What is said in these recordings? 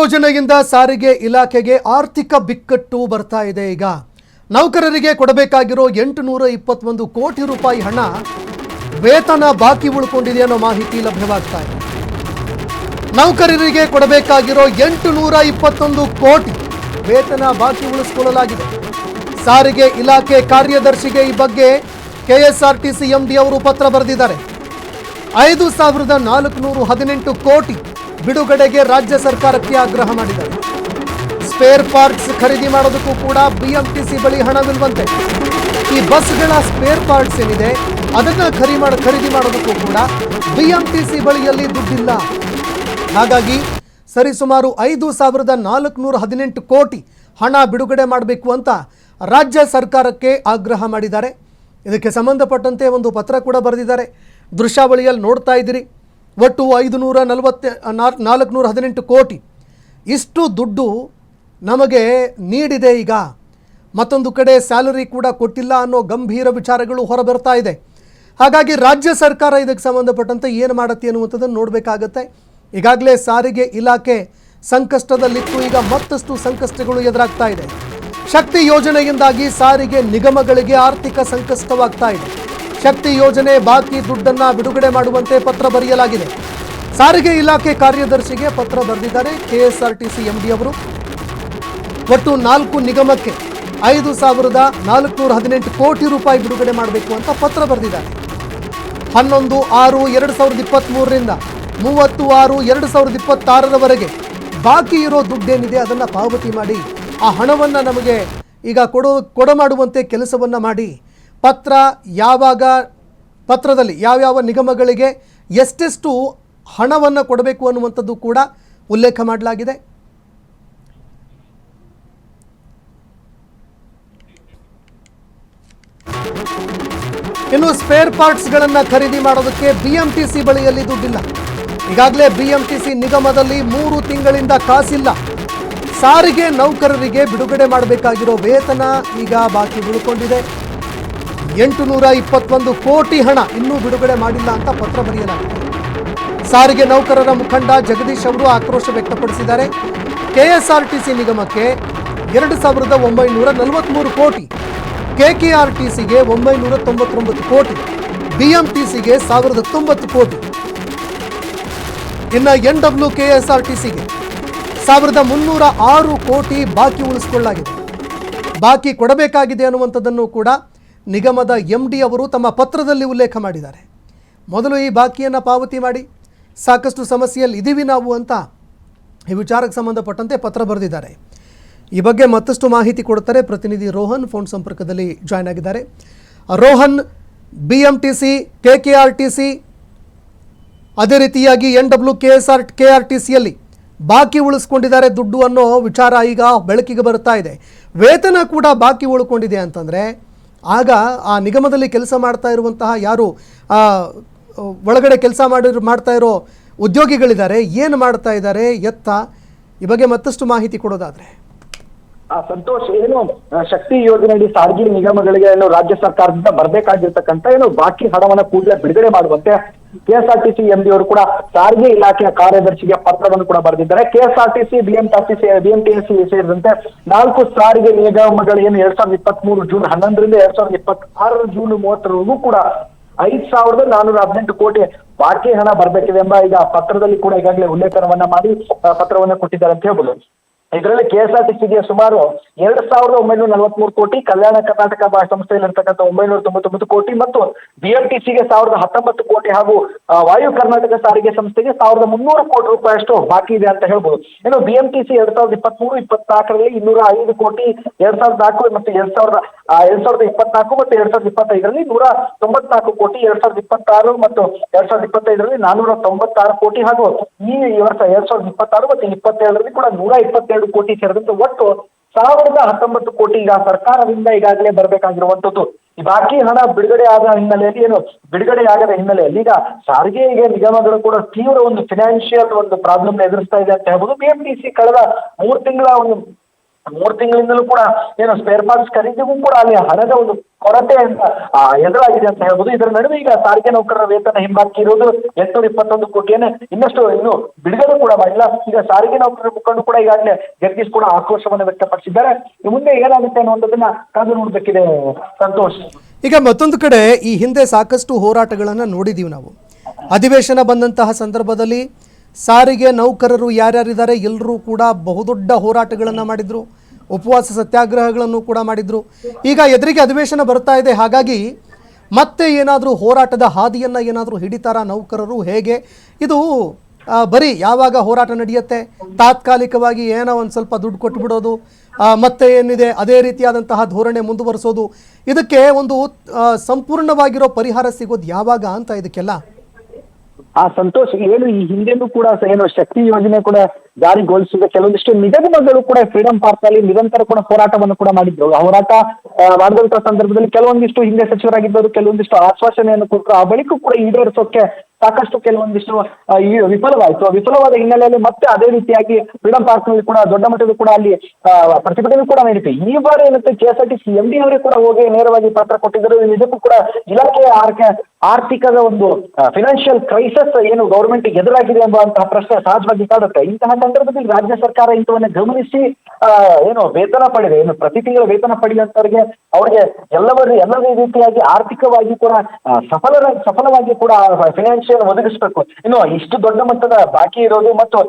ಯೋಜನೆಯಿಂದ ಸಾರಿಗೆ ಇಲಾಖೆಗೆ ಆರ್ಥಿಕ ಬಿಕ್ಕಟ್ಟು ಬರ್ತಾ ಇದೆ. ಈಗ ನೌಕರರಿಗೆ ಕೊಡಬೇಕಾಗಿರೋ 821 ಕೋಟಿ ರೂಪಾಯಿ ಹಣ ವೇತನ ಬಾಕಿ ಉಳ್ಕೊಂಡಿದೆ ಅನ್ನೋ ಮಾಹಿತಿ ಲಭ್ಯವಾಗ್ತಾ ಇದೆ. ನೌಕರರಿಗೆ ಕೊಡಬೇಕಾಗಿರೋ 821 ಕೋಟಿ ವೇತನ ಬಾಕಿ ಉಳಿಸಿಕೊಳ್ಳಲಾಗಿದೆ. ಸಾರಿಗೆ ಇಲಾಖೆ ಕಾರ್ಯದರ್ಶಿಗೆ ಈ ಬಗ್ಗೆ ಕೆಎಸ್ಆರ್ಟಿಸಿ ಎಂಡಿ ಅವರು ಪತ್ರ ಬರೆದಿದ್ದಾರೆ. 5418 ಕೋಟಿ ಬಿಡುಗಡೆಗೆ ರಾಜ್ಯ ಸರ್ಕಾರಕ್ಕೆ ಆಗ್ರಹ ಮಾಡಿದ್ದಾರೆ. ಸ್ಪೇರ್ ಪಾರ್ಟ್ಸ್ ಖರೀದಿ ಮಾಡೋದಕ್ಕೂ ಕೂಡ ಬಿಎಂಟಿಸಿ ಬಳಿ ಹಣವಿಲ್ವಂತೆ. ಈ ಬಸ್ಗಳ ಸ್ಪೇರ್ ಪಾರ್ಟ್ಸ್ ಏನಿದೆ ಅದನ್ನ ಖರೀದಿ ಮಾಡೋದಕ್ಕೂ ಕೂಡ ಬಿಎಂಟಿಸಿ ಬಳಿಯಲ್ಲಿ ದುಡ್ಡಿಲ್ಲ. ಹಾಗಾಗಿ ಸರಿಸುಮಾರು 5418 ಕೋಟಿ ಹಣ ಬಿಡುಗಡೆ ಮಾಡಬೇಕು ಅಂತ ರಾಜ್ಯ ಸರ್ಕಾರಕ್ಕೆ ಆಗ್ರಹ ಮಾಡಿದ್ದಾರೆ. ಇದಕ್ಕೆ ಸಂಬಂಧಪಟ್ಟಂತೆ ಒಂದು ಪತ್ರ ಕೂಡ ಬರೆದಿದ್ದಾರೆ. ದೃಶ್ಯಾವಳಿಯಲ್ಲಿ ನೋಡ್ತಾ ಇದ್ದೀರಿ. ಒಟ್ಟು 418 ಕೋಟಿ ಇಷ್ಟು ದುಡ್ಡು ನಮಗೆ ನೀಡಿದೆ. ಈಗ ಮತ್ತೊಂದು ಕಡೆ ಸ್ಯಾಲರಿ ಕೂಡ ಕೊಟ್ಟಿಲ್ಲ ಅನ್ನೋ ಗಂಭೀರ ವಿಚಾರಗಳು ಹೊರಬರ್ತಾ ಇದೆ. ಹಾಗಾಗಿ ರಾಜ್ಯ ಸರ್ಕಾರ ಇದಕ್ಕೆ ಸಂಬಂಧಪಟ್ಟಂತೆ ಏನು ಮಾಡುತ್ತೆ ಅನ್ನುವಂಥದ್ದನ್ನು ನೋಡಬೇಕಾಗತ್ತೆ. ಈಗಾಗಲೇ ಸಾರಿಗೆ ಇಲಾಖೆ ಸಂಕಷ್ಟದಲ್ಲಿತ್ತು. ಈಗ ಮತ್ತಷ್ಟು ಸಂಕಷ್ಟಗಳು ಎದುರಾಗ್ತಾ ಇದೆ. ಶಕ್ತಿ ಯೋಜನೆಯಿಂದಾಗಿ ಸಾರಿಗೆ ನಿಗಮಗಳಿಗೆ ಆರ್ಥಿಕ ಸಂಕಷ್ಟವಾಗ್ತಾ ಇದೆ. ಶಕ್ತಿ ಯೋಜನೆ ಬಾಕಿ ದುಡ್ಡನ್ನು ಬಿಡುಗಡೆ ಮಾಡುವಂತೆ ಪತ್ರ ಬರೆಯಲಾಗಿದೆ. ಸಾರಿಗೆ ಇಲಾಖೆ ಕಾರ್ಯದರ್ಶಿಗೆ ಪತ್ರ ಬರೆದಿದ್ದಾರೆ ಕೆಎಸ್ಆರ್ಟಿಸಿ ಎಂಡಿ ಅವರು. ಒಟ್ಟು 4 ನಿಗಮಕ್ಕೆ 5418 ಕೋಟಿ ರೂಪಾಯಿ ಬಿಡುಗಡೆ ಮಾಡಬೇಕು ಅಂತ ಪತ್ರ ಬರೆದಿದ್ದಾರೆ. 11/6/2023ರಿಂದ 30/6/2026ರವರೆಗೆ ಬಾಕಿ ಇರೋ ದುಡ್ಡೇನಿದೆ ಅದನ್ನು ಪಾವತಿ ಮಾಡಿ ಆ ಹಣವನ್ನು ನಮಗೆ ಈಗ ಕೊಡಮಾಡುವಂತೆ ಕೆಲಸವನ್ನು ಮಾಡಿ. ಪತ್ರದಲ್ಲಿ ಯಾವ್ಯಾವ ನಿಗಮಗಳಿಗೆ ಎಷ್ಟೆಷ್ಟು ಹಣವನ್ನು ಕೊಡಬೇಕು ಅನ್ನುವಂಥದ್ದು ಕೂಡ ಉಲ್ಲೇಖ ಮಾಡಲಾಗಿದೆ. ಇನ್ನು ಸ್ಪೇರ್ ಪಾರ್ಟ್ಸ್ಗಳನ್ನು ಖರೀದಿ ಮಾಡೋದಕ್ಕೆ ಬಿಎಂಟಿಸಿ ಬಳಿಯಲ್ಲಿ ದುಡ್ಡಿಲ್ಲ. ಈಗಾಗಲೇ ಬಿಎಂಟಿಸಿ ನಿಗಮದಲ್ಲಿ 3 ತಿಂಗಳಿಂದ ಕಾಸಿಲ್ಲ. ಸಾರಿಗೆ ನೌಕರರಿಗೆ ಬಿಡುಗಡೆ ಮಾಡಬೇಕಾಗಿರೋ ವೇತನ ಈಗ ಬಾಕಿ ಉಳ್ಕೊಂಡಿದೆ. 821 ಕೋಟಿ ಹಣ ಇನ್ನೂ ಬಿಡುಗಡೆ ಮಾಡಿಲ್ಲ ಅಂತ ಪತ್ರ ಬರೆಯಲಾಗಿದೆ. ಸಾರಿಗೆ ನೌಕರರ ಮುಖಂಡ ಜಗದೀಶ್ ಅವರು ಆಕ್ರೋಶ ವ್ಯಕ್ತಪಡಿಸಿದ್ದಾರೆ. ಕೆಎಸ್ಆರ್ಟಿಸಿ ನಿಗಮಕ್ಕೆ 2943 ಕೋಟಿ, ಕೆಕೆಆರ್ಟಿಸಿಗೆ 999 ಕೋಟಿ, ಬಿಎಂಟಿಸಿಗೆ 1090 ಕೋಟಿ, ಇನ್ನು NWKSRTCಗೆ 1306 ಕೋಟಿ ಬಾಕಿ ಉಳಿಸಿಕೊಳ್ಳಲಾಗಿದೆ. ಬಾಕಿ ಕೊಡಬೇಕಾಗಿದೆ ಅನ್ನುವಂಥದ್ದನ್ನು ಕೂಡ ನಿಗಮದ ಎಂಡಿ ಅವರು ತಮ್ಮ ಪತ್ರದಲ್ಲಿ ಉಲ್ಲೇಖ ಮಾಡಿದ್ದಾರೆ. ಮೊದಲು ಈ ಬಾಕಿಯನ್ನು ಪಾವತಿ ಮಾಡಿ, ಸಾಕಷ್ಟು ಸಮಸ್ಯೆಯಲ್ಲಿ ಇದ್ದೀವಿ ನಾವು ಅಂತ ಈ ವಿಚಾರಕ್ಕೆ ಸಂಬಂಧಪಟ್ಟಂತೆ ಪತ್ರ ಬರೆದಿದ್ದಾರೆ. ಈ ಬಗ್ಗೆ ಮತ್ತಷ್ಟು ಮಾಹಿತಿ ಕೊಡ್ತಾರೆ ಪ್ರತಿನಿಧಿ ರೋಹನ್ ಫೋನ್ ಸಂಪರ್ಕದಲ್ಲಿ ಜಾಯ್ನ್ ಆಗಿದ್ದಾರೆ. ರೋಹನ್, ಬಿಎಂಟಿಸಿ, ಕೆಕೆಆರ್ಟಿಸಿ ಅದೇ ರೀತಿಯಾಗಿ NWKSRTCಯಲ್ಲಿ ಬಾಕಿ ಉಳಿಸ್ಕೊಂಡಿದ್ದಾರೆ ದುಡ್ಡು ಅನ್ನೋ ವಿಚಾರ ಈಗ ಬೆಳಕಿಗೆ ಬರುತ್ತಾ ಇದೆ. ವೇತನ ಕೂಡ ಬಾಕಿ ಉಳ್ಕೊಂಡಿದೆ ಅಂತಂದರೆ ಆಗ ಆ ನಿಗಮದಲ್ಲಿ ಕೆಲಸ ಮಾಡ್ತಾ ಇರುವಂತಹ ಯಾರು ಒಳಗಡೆ ಕೆಲಸ ಮಾಡ್ತಾ ಇರೋ ಉದ್ಯೋಗಿಗಳಿದ್ದಾರೆ, ಏನು ಮಾಡ್ತಾ ಇದ್ದಾರೆ ಎತ್ತ, ಈ ಬಗ್ಗೆ ಮತ್ತಷ್ಟು ಮಾಹಿತಿ ಕೊಡೋದಾದ್ರೆ. ಸಂತೋಷ್, ಏನು ಶಕ್ತಿ ಯೋಜನೆಯಡಿ ಸಾರಿಗೆ ನಿಗಮಗಳಿಗೆ ಏನು ರಾಜ್ಯ ಸರ್ಕಾರದಿಂದ ಬರಬೇಕಾಗಿರ್ತಕ್ಕಂಥ ಏನು ಬಾಕಿ ಹಣವನ್ನ ಕೂಡಲೇ ಬಿಡುಗಡೆ ಮಾಡುವಂತೆ ಕೆಎಸ್ಆರ್ಟಿಸಿ ಎಂಡಿ ಅವರು ಕೂಡ ಸಾರಿಗೆ ಇಲಾಖೆಯ ಕಾರ್ಯದರ್ಶಿಗೆ ಪತ್ರವನ್ನು ಕೂಡ ಬರೆದಿದ್ದಾರೆ. ಕೆಎಸ್ಆರ್ಟಿಸಿ, ಬಿಎಂಟಿಸಿ ಸೇರಿದಂತೆ 4 ಸಾರಿಗೆ ನಿಗಮಗಳು ಏನು 2023 ಜೂನ್ 11ರಿಂದ 2026 ಜೂನ್ 30ರವರೆಗೂ ಕೂಡ 5418 ಕೋಟಿ ಬಾಕಿ ಹಣ ಬರಬೇಕಿದೆ ಎಂಬ ಈಗ ಪತ್ರದಲ್ಲಿ ಕೂಡ ಈಗಾಗಲೇ ಉಲ್ಲೇಖನವನ್ನ ಮಾಡಿ ಪತ್ರವನ್ನ ಕೊಟ್ಟಿದ್ದಾರೆ ಅಂತ ಹೇಳ್ಬೋದು. ಇದರಲ್ಲಿ ಕೆಎಸ್ಆರ್ಟಿಸಿಗೆ ಸುಮಾರು 2943 ಕೋಟಿ, ಕಲ್ಯಾಣ ಕರ್ನಾಟಕ ಸಂಸ್ಥೆಯಲ್ಲಿ ಇರ್ತಕ್ಕಂಥ 999 ಕೋಟಿ ಮತ್ತು ಬಿಎಂಟಿಸಿಗೆ 1019 ಕೋಟಿ ಹಾಗೂ ವಾಯು ಕರ್ನಾಟಕ ಸಾರಿಗೆ ಸಂಸ್ಥೆಗೆ 1300 ಕೋಟಿ ರೂಪಾಯಿಯಷ್ಟು ಬಾಕಿ ಇದೆ ಅಂತ ಹೇಳ್ಬೋದು. ಏನು ಬಿಎಂಟಿಸಿ 2023-24ರಲ್ಲಿ 205 ಕೋಟಿ, 2004 ಮತ್ತು 2024 ಮತ್ತು 2025ರಲ್ಲಿ 194 ಕೋಟಿ, 2026 ಮತ್ತು 2025ರಲ್ಲಿ 496 ಕೋಟಿ ಹಾಗೂ ಈ ವರ್ಷ 2026 ಮತ್ತು 2027ರಲ್ಲಿ ಕೂಡ 127 ಕೋಟಿ ಸೇರಿದಂತೆ ಒಟ್ಟು 1019 ಕೋಟಿ ಈಗ ಸರ್ಕಾರದಿಂದ ಈಗಾಗಲೇ ಬರಬೇಕಾಗಿರುವಂತದ್ದು. ಈ ಬಾಕಿ ಹಣ ಬಿಡುಗಡೆ ಆಗದ ಹಿನ್ನೆಲೆಯಲ್ಲಿ ಈಗ ಸಾರಿಗೆ ನಿಗಮಗಳು ಕೂಡ ತೀವ್ರ ಒಂದು ಫಿನಾನ್ಷಿಯಲ್ ಒಂದು ಪ್ರಾಬ್ಲಮ್ ಎದುರಿಸ್ತಾ ಇದೆ ಅಂತ ಹೇಳ್ಬೋದು. ಬಿಎಂಟಿಸಿ ಕಳೆದ 3 ತಿಂಗಳ ಒಂದು 3 ತಿಂಗಳಿಂದಲೂ ಕೂಡ ಏನು ಸ್ಪೇರ್ ಪಾರ್ಟ್ಸ್ ಖರೀದಿಗೂ ಕೂಡ ಅಲ್ಲಿ ಹಣದ ಒಂದು ಕೊರತೆ ಅಂತ ಎದುರಾಗಿದೆ ಅಂತ ಹೇಳ್ಬೋದು. ಇದರ ನಡುವೆ ಈಗ ಸಾರಿಗೆ ನೌಕರರ ವೇತನ ಹಿಂಬಾಕಿ ಇರುವುದು 821 ಕೋಟಿಯನ್ನು ಇನ್ನು ಬಿಡುಗಡೆ ಕೂಡ ಮಾಡಿಲ್ಲ. ಈಗ ಸಾರಿಗೆ ನೌಕರರ ಮುಖಂಡರು ಕೂಡ ಈಗಾಗಲೇ ಜಗದೀಶ್ ಕೂಡ ಆಕ್ರೋಶವನ್ನು ವ್ಯಕ್ತಪಡಿಸಿದ್ದಾರೆ. ಮುಂದೆ ಏನಾಗುತ್ತೆ ಅನ್ನುವಂಥದ್ದನ್ನ ಕಾದು ನೋಡ್ಬೇಕಿದೆ ಸಂತೋಷ್. ಈಗ ಮತ್ತೊಂದು ಕಡೆ ಈ ಹಿಂದೆ ಸಾಕಷ್ಟು ಹೋರಾಟಗಳನ್ನು ನೋಡಿದ್ದೀವಿ ನಾವು. ಅಧಿವೇಶನ ಬಂದಂತಹ ಸಂದರ್ಭದಲ್ಲಿ ಸಾರಿಗೆ ನೌಕರರು ಯಾರ್ಯಾರಿದ್ದಾರೆ ಎಲ್ಲರೂ ಕೂಡ ಬಹುದೊಡ್ಡ ಹೋರಾಟಗಳನ್ನು ಮಾಡಿದರು, ಉಪವಾಸ ಸತ್ಯಾಗ್ರಹಗಳನ್ನು ಕೂಡ ಮಾಡಿದರು. ಈಗ ಎದುರಿಗೆ ಅಧಿವೇಶನ ಬರ್ತಾ ಇದೆ, ಹಾಗಾಗಿ ಮತ್ತೆ ಏನಾದರೂ ಹೋರಾಟದ ಹಾದಿಯನ್ನು ಏನಾದರೂ ಹಿಡಿತಾರಾ ನೌಕರರು, ಹೇಗೆ ಇದು? ಬರೀ ಯಾವಾಗ ಹೋರಾಟ ನಡೆಯುತ್ತೆ ತಾತ್ಕಾಲಿಕವಾಗಿ ಏನೋ ಒಂದು ಸ್ವಲ್ಪ ದುಡ್ಡು ಕೊಟ್ಟುಬಿಡೋದು, ಮತ್ತೆ ಏನಿದೆ ಅದೇ ರೀತಿಯಾದಂತಹ ಧೋರಣೆ ಮುಂದುವರಿಸೋದು, ಇದಕ್ಕೆ ಒಂದು ಸಂಪೂರ್ಣವಾಗಿರೋ ಪರಿಹಾರ ಸಿಗೋದು ಯಾವಾಗ ಅಂತ ಇದಕ್ಕೆಲ್ಲ? ಸಂತೋಷ್, ಏನು ಈ ಹಿಂದೆನೂ ಕೂಡ ಏನು ಶಕ್ತಿ ಯೋಜನೆ ಕೂಡ ಜಾರಿಗೊಳಿಸಿದ ಕೆಲವೊಂದಿಷ್ಟು ನಿಗಮಗಳು ಕೂಡ ಫ್ರೀಡಂ ಪಾರ್ಕ್ ನಲ್ಲಿ ನಿರಂತರ ಕೂಡ ಹೋರಾಟವನ್ನು ಕೂಡ ಮಾಡಿದ್ರು. ಹೋರಾಟ ಮಾಡಿದಂತ ಸಂದರ್ಭದಲ್ಲಿ ಕೆಲವೊಂದಿಷ್ಟು ಹಿಂದೆ ಸಚಿವರಾಗಿದ್ದರು, ಕೆಲವೊಂದಿಷ್ಟು ಆಶ್ವಾಸನೆಯನ್ನು ಕೊಟ್ಟರು. ಆ ಬಳಿಕ ಕೂಡ ಈಡೇರಿಸೋಕೆ ಸಾಕಷ್ಟು ಕೆಲವೊಂದಿಷ್ಟು ವಿಫಲವಾಯಿತು. ವಿಫಲವಾದ ಹಿನ್ನೆಲೆಯಲ್ಲಿ ಮತ್ತೆ ಅದೇ ರೀತಿಯಾಗಿ ಫ್ರೀಡಂ ಪಾರ್ಕ್ ನಲ್ಲಿ ಕೂಡ ದೊಡ್ಡ ಮಟ್ಟದ ಕೂಡ ಅಲ್ಲಿ ಪ್ರತಿಭಟನೆ ಕೂಡ ನಡೀತು. ಈ ಬಾರಿ ಏನಂತೆ KSRTC MD ಅವರೇ ಕೂಡ ಹೋಗಿ ನೇರವಾಗಿ ಪತ್ರ ಕೊಟ್ಟಿದ್ದರು. ಇದಕ್ಕೂ ಕೂಡ ಇಲಾಖೆಯ ಆರ್ಥಿಕದ ಒಂದು ಫಿನಾನ್ಷಿಯಲ್ ಕ್ರೈಸಿಸ್ ಏನು ಗೌರ್ಮೆಂಟ್ ಎದುರಾಗಿದೆ ಎಂಬಂತಹ ಪ್ರಶ್ನೆ ಸಹಜವಾಗಿ ಕಾಡುತ್ತೆ. ಇಂತಹ ಸಂದರ್ಭದಲ್ಲಿ ರಾಜ್ಯ ಸರ್ಕಾರ ಇಂಥವನ್ನ ಗಮನಿಸಿ ಏನು ವೇತನ ಪಡೆದೆ, ಏನು ಪ್ರತಿ ತಿಂಗಳ ವೇತನ ಪಡೆಯುವಂತವರಿಗೆ ಅವರಿಗೆ ಎಲ್ಲವೇ ರೀತಿಯಾಗಿ ಆರ್ಥಿಕವಾಗಿ ಕೂಡ ಸಫಲವಾಗಿ ಕೂಡ ಫಿನಾನ್ಷಿಯಲ್ ಒದಗಿಸಬೇಕು. ಇನ್ನು ಇಷ್ಟು ದೊಡ್ಡ ಮಟ್ಟದ ಬಾಕಿ ಇರೋದು ಮತ್ತು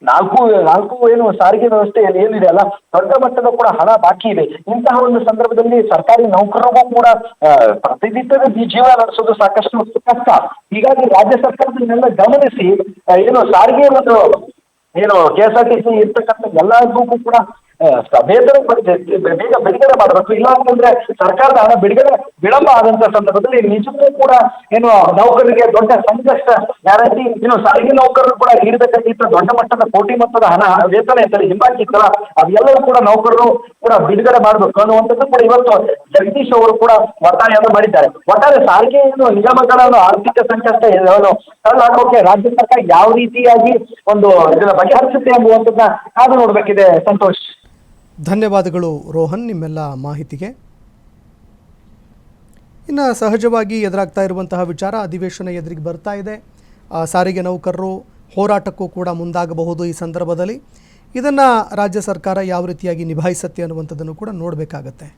ನಾಲ್ಕು ಏನು ಸಾರಿಗೆ ವ್ಯವಸ್ಥೆಯಲ್ಲಿ ಏನಿದೆ ಅಲ್ಲ, ದೊಡ್ಡ ಮಟ್ಟದ ಕೂಡ ಹಣ ಬಾಕಿ ಇದೆ. ಇಂತಹ ಒಂದು ಸಂದರ್ಭದಲ್ಲಿ ಸರ್ಕಾರಿ ನೌಕರರಿಗೂ ಕೂಡ ಪ್ರತಿನಿತ್ಯದ ಜೀವನ ನಡೆಸೋದು ಸಾಕಷ್ಟು ಕಷ್ಟ. ಹೀಗಾಗಿ ರಾಜ್ಯ ಸರ್ಕಾರದನ್ನೆಲ್ಲ ಗಮನಿಸಿ ಏನು ಸಾರಿಗೆ ಒಂದು ಏನು KSRTC ಇರ್ತಕ್ಕಂಥ ಎಲ್ಲರಿಗೂ ಕೂಡ ವೇತನ ಬೇಗ ಬಿಡುಗಡೆ ಮಾಡಬೇಕು. ಇಲ್ಲ ಅಂತಂದ್ರೆ ಸರ್ಕಾರದ ಹಣ ವಿಳಂಬ ಆದಂತ ಸಂದರ್ಭದಲ್ಲಿ ನಿಜಕ್ಕೂ ಕೂಡ ಏನು ನೌಕರರಿಗೆ ದೊಡ್ಡ ಸಂಕಷ್ಟ ಗ್ಯಾರಂಟಿ. ಇನ್ನು ಸಾರಿಗೆ ನೌಕರರು ಕೂಡ ನೀಡಬೇಕಾಗಿತ್ತು ದೊಡ್ಡ ಮಟ್ಟದ ಕೋಟಿ ಮೊತ್ತದ ಹಣ ವೇತನ ಇರ್ತಾರೆ ಹಿಂಬಾಕಿ ಇತ್ತಲ್ಲ, ಅದೆಲ್ಲವೂ ಕೂಡ ನೌಕರರು ಕೂಡ ಬಿಡುಗಡೆ ಮಾಡಬೇಕು ಅನ್ನುವಂಥದ್ದು ಕೂಡ ಇವತ್ತು ಜಗದೀಶ್ ಅವರು ಕೂಡ ಒತ್ತಾಯವನ್ನು ಮಾಡಿದ್ದಾರೆ. ಒಟ್ಟಾರೆ ಸಾರಿಗೆ ಏನು ನಿಗಮಗಳನ್ನು ಆರ್ಥಿಕ ಸಂಕಷ್ಟ ತಳ್ಳಾಕೋಕೆ ರಾಜ್ಯ ಸರ್ಕಾರ ಯಾವ ರೀತಿಯಾಗಿ ಒಂದು ಇದನ್ನ ಬಗೆಹರಿಸುತ್ತೆ ಎಂಬುವಂಥದ್ದನ್ನ ಕಾದು ನೋಡ್ಬೇಕಿದೆ ಸಂತೋಷ್. ಧನ್ಯವಾದಗಳು ರೋಹನ್ ನಿಮ್ಮೆಲ್ಲ ಮಾಹಿತಿಗೆ. ಇನ್ನು ಸಹಜವಾಗಿ ಎದುರಾಗ್ತಾ ಇರುವಂತಹ ವಿಚಾರ, ಅಧಿವೇಶನ ಎದುರಿಗೆ ಬರ್ತಾ ಇದೆ, ಸಾರಿಗೆ ನೌಕರರು ಹೋರಾಟಕ್ಕೂ ಕೂಡ ಮುಂದಾಗಬಹುದು ಈ ಸಂದರ್ಭದಲ್ಲಿ. ಇದನ್ನು ರಾಜ್ಯ ಸರ್ಕಾರ ಯಾವ ರೀತಿಯಾಗಿ ನಿಭಾಯಿಸುತ್ತೆ ಅನ್ನುವಂಥದ್ದನ್ನು ಕೂಡ ನೋಡಬೇಕಾಗತ್ತೆ.